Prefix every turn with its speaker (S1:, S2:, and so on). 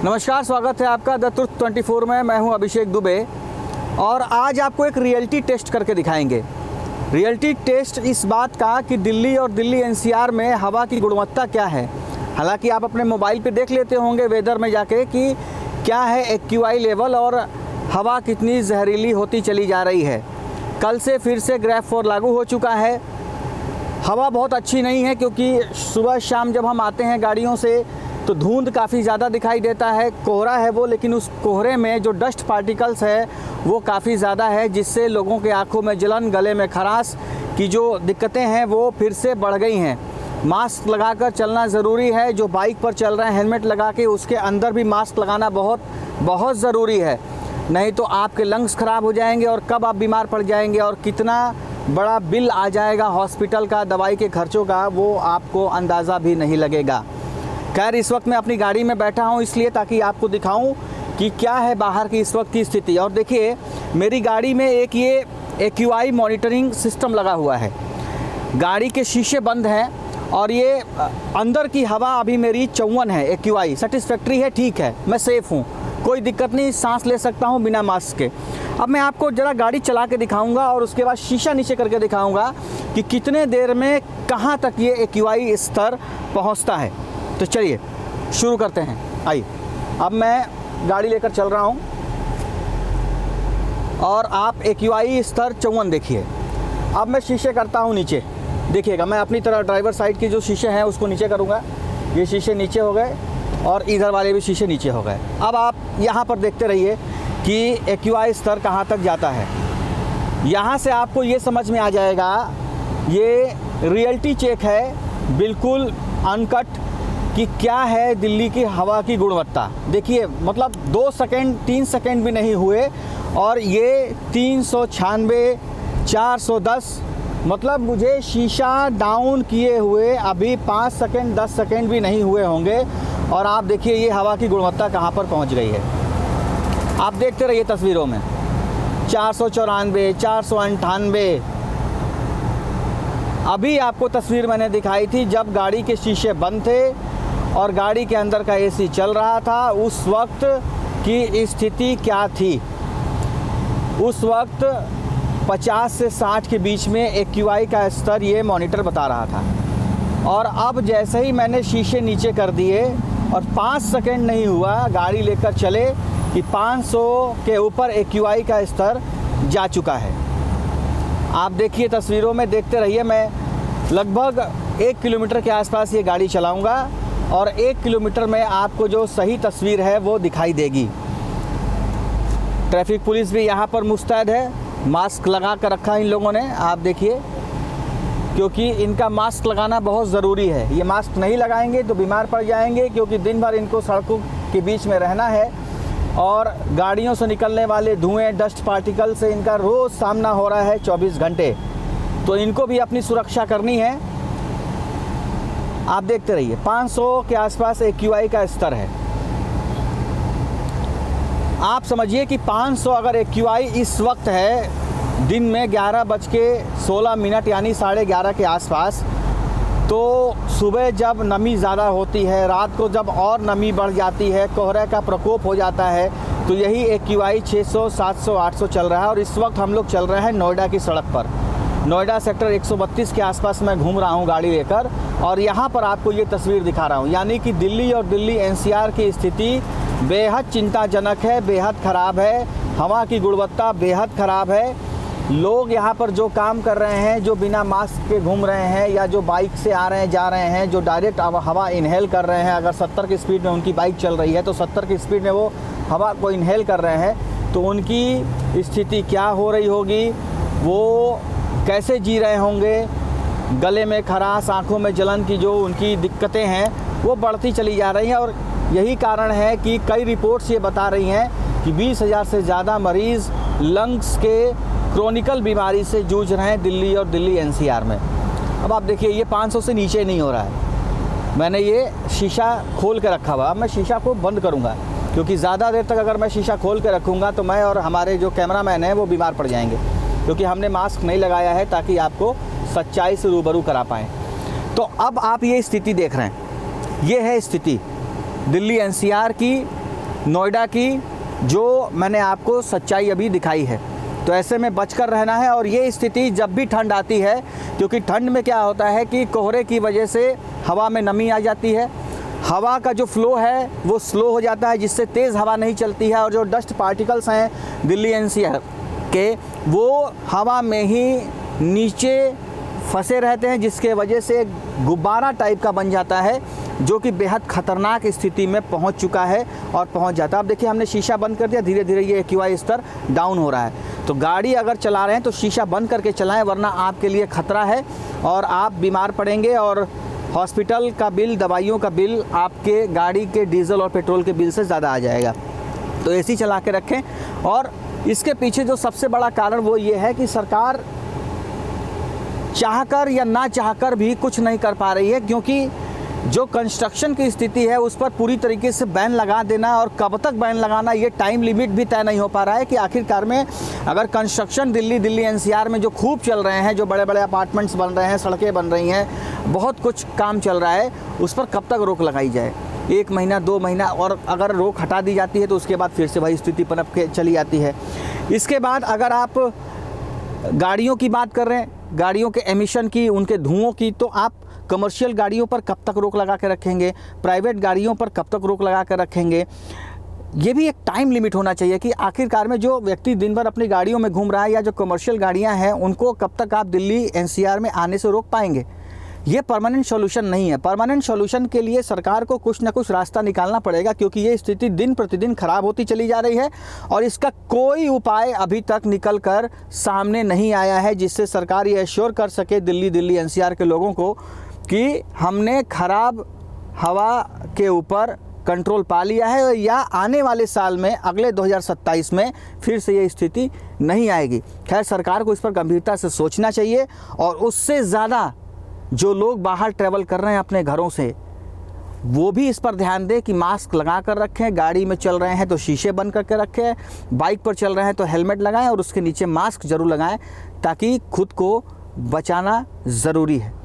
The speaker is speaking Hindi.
S1: नमस्कार, स्वागत है आपका द ट्रुथ 24 में। मैं हूं अभिषेक दुबे और आज आपको एक रियलिटी टेस्ट करके दिखाएंगे। रियलिटी टेस्ट इस बात का कि दिल्ली और दिल्ली एनसीआर में हवा की गुणवत्ता क्या है। हालांकि आप अपने मोबाइल पे देख लेते होंगे वेदर में जाके कि क्या है एक्यूआई लेवल और हवा कितनी जहरीली होती चली जा रही है। कल से फिर से ग्रेफ 4 लागू हो चुका है। हवा बहुत अच्छी नहीं है क्योंकि सुबह शाम जब हम आते हैं गाड़ियों से तो धुंध काफ़ी ज़्यादा दिखाई देता है, कोहरा है वो, लेकिन उस कोहरे में जो डस्ट पार्टिकल्स है वो काफ़ी ज़्यादा है, जिससे लोगों के आंखों में जलन, गले में खराश की जो दिक्कतें हैं वो फिर से बढ़ गई हैं। मास्क लगाकर चलना ज़रूरी है। जो बाइक पर चल रहे हैं हेलमेट लगा के, उसके अंदर भी मास्क लगाना बहुत ज़रूरी है, नहीं तो आपके लंग्स ख़राब हो जाएंगे और कब आप बीमार पड़ जाएंगे और कितना बड़ा बिल आ जाएगा हॉस्पिटल का, दवाई के खर्चों का, वो आपको अंदाज़ा भी नहीं लगेगा। खैर, इस वक्त मैं अपनी गाड़ी में बैठा हूँ इसलिए ताकि आपको दिखाऊं कि क्या है बाहर की इस वक्त की स्थिति। और देखिए, मेरी गाड़ी में एक ये एक्यूआई मॉनिटरिंग सिस्टम लगा हुआ है। गाड़ी के शीशे बंद हैं और ये अंदर की हवा अभी मेरी 54 है। एक्यूआई सेटिस्फैक्ट्री है, ठीक है, मैं सेफ़ हूँ, कोई दिक्कत नहीं, सांस ले सकता हूँ बिना मास्क के। अब मैं आपको ज़रा गाड़ी चला के दिखाऊंगा और उसके बाद शीशा नीचे करके दिखाऊंगा कि कितने देर में कहाँ तक ये एक्यूआई स्तर पहुँचता है। तो चलिए शुरू करते हैं। आइए, अब मैं गाड़ी लेकर चल रहा हूँ और आप एक्यूआई स्तर 54 देखिए। अब मैं शीशे करता हूँ नीचे, देखिएगा, मैं अपनी तरह ड्राइवर साइड के जो शीशे हैं उसको नीचे करूँगा। ये शीशे नीचे हो गए और इधर वाले भी शीशे नीचे हो गए। अब आप यहाँ पर देखते रहिए कि एक्यूआई स्तर कहाँ तक जाता है। यहाँ से आपको ये समझ में आ जाएगा, ये रियलिटी चेक है, बिल्कुल अनकट, कि क्या है दिल्ली की हवा की गुणवत्ता। देखिए, मतलब 2 सेकंड 3 सेकंड भी नहीं हुए और ये 396, 410, मतलब मुझे शीशा डाउन किए हुए अभी 5 सेकंड 10 सेकंड भी नहीं हुए होंगे। और आप देखिए ये हवा की गुणवत्ता कहाँ पर पहुँच गई है। आप देखते रहिए तस्वीरों में, 494, 498। अभी आपको तस्वीर मैंने दिखाई थी जब गाड़ी के शीशे बंद थे और गाड़ी के अंदर का एसी चल रहा था। उस वक्त की स्थिति क्या थी? उस वक्त 50 से 60 के बीच में एक्यूआई का स्तर ये मॉनिटर बता रहा था। और अब जैसे ही मैंने शीशे नीचे कर दिए और 5 सेकंड नहीं हुआ गाड़ी लेकर चले कि 500 के ऊपर एक्यूआई का स्तर जा चुका है। आप देखिए तस्वीरों में, देखते रहिए। मैं लगभग 1 किलोमीटर के आसपास ये गाड़ी चलाऊंगा और 1 किलोमीटर में आपको जो सही तस्वीर है वो दिखाई देगी। ट्रैफिक पुलिस भी यहाँ पर मुस्तैद है, मास्क लगा कर रखा इन लोगों ने, आप देखिए, क्योंकि इनका मास्क लगाना बहुत ज़रूरी है। ये मास्क नहीं लगाएंगे तो बीमार पड़ जाएंगे, क्योंकि दिन भर इनको सड़कों के बीच में रहना है और गाड़ियों से निकलने वाले धुएं, डस्ट पार्टिकल से इनका रोज़ सामना हो रहा है 24 घंटे। तो इनको भी अपनी सुरक्षा करनी है। आप देखते रहिए, 500 के आसपास एक्यूआई का स्तर है। आप समझिए कि 500 अगर एक्यूआई इस वक्त है, दिन में 11:16 यानी 11:30 के आसपास, तो सुबह जब नमी ज़्यादा होती है, रात को जब और नमी बढ़ जाती है, कोहरे का प्रकोप हो जाता है, तो यही एक्यूआई 600, 700, 800 चल रहा है। और इस वक्त हम लोग चल रहे हैं नोएडा की सड़क पर। नोएडा सेक्टर 132 के आसपास मैं घूम रहा हूँ गाड़ी लेकर और यहाँ पर आपको ये तस्वीर दिखा रहा हूँ। यानी कि दिल्ली और दिल्ली एनसीआर की स्थिति बेहद चिंताजनक है, बेहद ख़राब है। हवा की गुणवत्ता बेहद ख़राब है। लोग यहाँ पर जो काम कर रहे हैं, जो बिना मास्क के घूम रहे हैं या जो बाइक से आ रहे हैं जा रहे हैं, जो डायरेक्ट हवा इनहेल कर रहे हैं, अगर 70 की स्पीड में उनकी बाइक चल रही है तो 70 की स्पीड में वो हवा को इनहेल कर रहे हैं, तो उनकी स्थिति क्या हो रही होगी, वो कैसे जी रहे होंगे। गले में खराश, आँखों में जलन की जो उनकी दिक्कतें हैं वो बढ़ती चली जा रही हैं। और यही कारण है कि कई रिपोर्ट्स ये बता रही हैं कि 20,000 से ज़्यादा मरीज़ लंग्स के क्रोनिकल बीमारी से जूझ रहे हैं दिल्ली और दिल्ली एनसीआर में। अब आप देखिए, ये 500 से नीचे नहीं हो रहा है। मैंने ये शीशा खोल के रखा हुआ, अब मैं शीशा को बंद करूँगा, क्योंकि ज़्यादा देर तक अगर मैं शीशा खोल के रखूँगा तो मैं और हमारे जो कैमरामैन हैं वो बीमार पड़ जाएंगे, क्योंकि हमने मास्क नहीं लगाया है ताकि आपको सच्चाई से रूबरू करा पाएँ। तो अब आप ये स्थिति देख रहे हैं, ये है स्थिति दिल्ली एनसीआर की नोएडा की जो मैंने आपको सच्चाई अभी दिखाई है। तो ऐसे में बचकर रहना है। और ये स्थिति जब भी ठंड आती है, क्योंकि ठंड में क्या होता है कि कोहरे की वजह से हवा में नमी आ जाती है, हवा का जो फ्लो है वो स्लो हो जाता है, जिससे तेज़ हवा नहीं चलती है, और जो डस्ट पार्टिकल्स हैं दिल्ली एनसीआर के, वो हवा में ही नीचे फंसे रहते हैं, जिसके वजह से गुब्बारा टाइप का बन जाता है, जो कि बेहद ख़तरनाक स्थिति में पहुंच चुका है और पहुंच जाता है। अब देखिए, हमने शीशा बंद कर दिया, धीरे धीरे ये AQI स्तर डाउन हो रहा है। तो गाड़ी अगर चला रहे हैं तो शीशा बंद करके चलाएं, वरना आपके लिए ख़तरा है और आप बीमार पड़ेंगे, और हॉस्पिटल का बिल, दवाइयों का बिल आपके गाड़ी के डीजल और पेट्रोल के बिल से ज़्यादा आ जाएगा। तो AC चला के रखें। और इसके पीछे जो सबसे बड़ा कारण वो ये है कि सरकार चाहकर या ना चाहकर भी कुछ नहीं कर पा रही है, क्योंकि जो कंस्ट्रक्शन की स्थिति है उस पर पूरी तरीके से बैन लगा देना, और कब तक बैन लगाना ये टाइम लिमिट भी तय नहीं हो पा रहा है कि आखिरकार में अगर कंस्ट्रक्शन दिल्ली NCR में जो खूब चल रहे हैं, जो बड़े बड़े अपार्टमेंट्स बन रहे हैं, सड़कें बन रही हैं, बहुत कुछ काम चल रहा है, उस पर कब तक रोक लगाई जाए। 1 महीना 2 महीना, और अगर रोक हटा दी जाती है तो उसके बाद फिर से वही स्थिति पनप के चली आती है। इसके बाद अगर आप गाड़ियों की बात कर रहे हैं, गाड़ियों के एमिशन की, उनके धुओं की, तो आप कमर्शियल गाड़ियों पर कब तक रोक लगा के रखेंगे, प्राइवेट गाड़ियों पर कब तक रोक लगा कर रखेंगे। ये भी एक टाइम लिमिट होना चाहिए कि आखिरकार में जो व्यक्ति दिन भर अपनी गाड़ियों में घूम रहा है, या जो कमर्शियल गाड़ियां हैं, उनको कब तक आप दिल्ली NCR में आने से रोक पाएंगे। ये परमानेंट सॉल्यूशन नहीं है। परमानेंट सॉल्यूशन के लिए सरकार को कुछ ना कुछ रास्ता निकालना पड़ेगा, क्योंकि ये स्थिति दिन प्रतिदिन खराब होती चली जा रही है, और इसका कोई उपाय अभी तक निकल कर सामने नहीं आया है, जिससे सरकार ये एश्योर कर सके दिल्ली NCR के लोगों को कि हमने खराब हवा के ऊपर कंट्रोल पा लिया है, या आने वाले साल में, अगले 2027 में फिर से ये स्थिति नहीं आएगी। खैर, सरकार को इस पर गंभीरता से सोचना चाहिए, और उससे ज़्यादा जो लोग बाहर ट्रैवल कर रहे हैं अपने घरों से, वो भी इस पर ध्यान दें कि मास्क लगा कर रखें, गाड़ी में चल रहे हैं तो शीशे बंद करके रखें, बाइक पर चल रहे हैं तो हेलमेट लगाएं, और उसके नीचे मास्क ज़रूर लगाएं, ताकि खुद को बचाना ज़रूरी है।